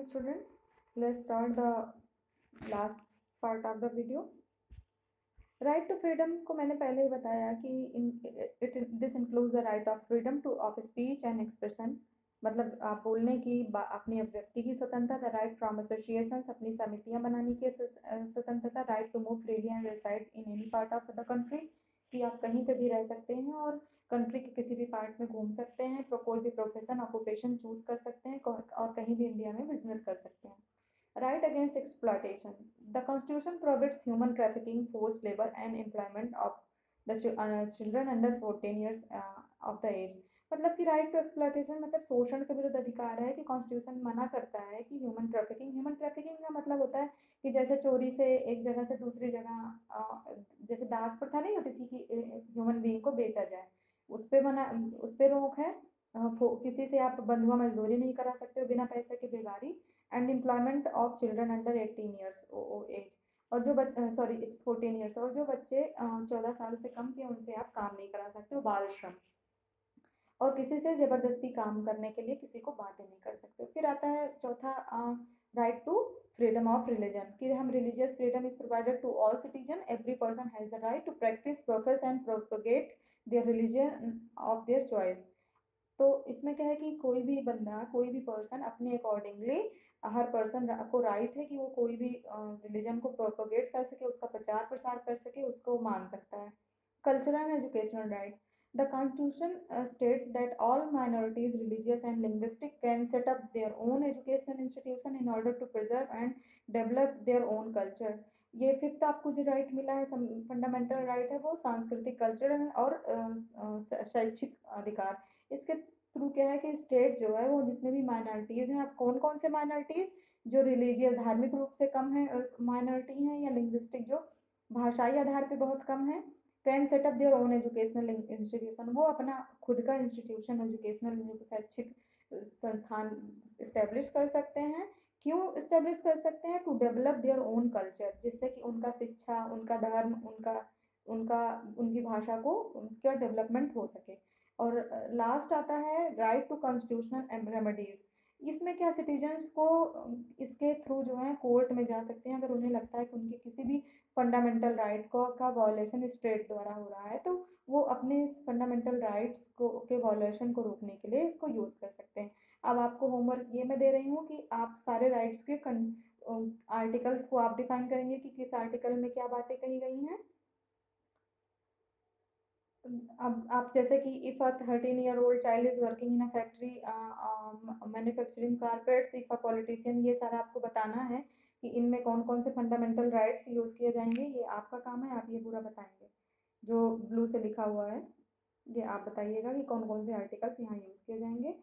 Students, let's start the last part of the video. Right to freedom को मैंने पहले ही बताया कि this includes the right of freedom to of speech and expression, मतलब आप बोलने की, अपनी अभिव्यक्ति की स्वतंत्रता, द राइट फ्रॉम एसोसिएशंस, अपनी समितियां बनाने की स्वतंत्रता, right to move freely and reside in any part of the country, कि आप कहीं पे भी रह सकते हैं और कंट्री के किसी भी पार्ट में घूम सकते हैं, कोई भी प्रोफेशन ऑक्यूपेशन चूज कर सकते हैं और कहीं भी इंडिया में बिजनेस कर सकते हैं. Right against exploitation. The Constitution prohibits human trafficking, forced labor, and employment of the children under 14 years of the age. मतलब कि राइट टू एक्सप्लॉयटेशन मतलब शोषण के विरुद्ध अधिकार है कि कॉन्स्टिट्यूशन मना करता है कि ह्यूमन ट्रैफिकिंग का मतलब होता है कि जैसे चोरी से एक जगह से दूसरी जगह, जैसे दास प्रथा नहीं होती थी कि ह्यूमन बीइंग को बेचा जाए, उस पर रोक है. किसी से आप बंधुआ मजदूरी नहीं करा सकते हो बिना पैसे के, बेगारी, and employment of children under 18 years age, और जो 14 ईयर्स, और जो बच्चे 14 साल से कम के उनसे आप काम नहीं करा सकते हो, बाल श्रम, और किसी से जबरदस्ती काम करने के लिए किसी को बाध्य नहीं कर सकते. फिर आता है चौथा, right to freedom of religion, कि हम religious freedom is provided to all citizen, every person has the right to practice, profess and propagate their religion of their choice. तो इसमें क्या है कि कोई भी बंदा, कोई भी पर्सन अपने अकॉर्डिंगली, हर पर्सन को राइट है कि वो कोई भी रिलीजन को प्रोपोगेट कर सके, उसका प्रचार प्रसार कर सके, उसको मान सकता है. Cultural and educational right. The Constitution states that all minorities, religious and linguistic, can set up their own educational institution in order to preserve and develop their own culture. ये फिफ्थ आपको जो राइट मिला है, fundamental right है, वो सांस्कृतिक, cultural और शैक्षिक अधिकार. इसके थ्रू क्या है कि स्टेट जो है वो जितने भी माइनॉरिटीज़ हैं, अब कौन कौन से माइनॉरिटीज़, जो रिलीजियस धार्मिक रूप से कम है माइनॉरिटी हैं, या लिंग्विस्टिक जो भाषाई आधार पे बहुत कम है, can set up their own educational institution, वो अपना खुद का इंस्टीट्यूशन, एजुकेशनल शैक्षिक संस्थान इस्टेब्लिश कर सकते हैं. क्यों इस्टेब्लिश कर सकते हैं? To develop their own culture, जिससे कि उनका शिक्षा, उनका धर्म, उनका उनका उनकी भाषा को उनका डेवलपमेंट हो सके. और लास्ट आता है राइट टू कॉन्स्टिट्यूशनल रेमेडीज. इसमें क्या, सिटीजन्स को इसके थ्रू जो है कोर्ट में जा सकते हैं अगर उन्हें लगता है कि उनके किसी भी फंडामेंटल राइट को का वॉयलेशन स्टेट द्वारा हो रहा है, तो वो अपने इस फंडामेंटल राइट्स को के वॉयलेशन को रोकने के लिए इसको यूज़ कर सकते हैं. अब आपको होमवर्क ये मैं दे रही हूँ कि आप सारे राइट्स के आर्टिकल्स को आप डिफाइन करेंगे कि किस आर्टिकल में क्या बातें कही गई हैं. अब आप जैसे कि if a 13 year old child is working in a factory manufacturing carpets, if a politician, ये सारा आपको बताना है कि इनमें कौन कौन से फंडामेंटल राइट्स यूज़ किए जाएंगे. ये आपका काम है, आप ये पूरा बताएंगे. जो ब्लू से लिखा हुआ है ये आप बताइएगा कि कौन कौन से आर्टिकल्स यहाँ यूज़ किए जाएंगे.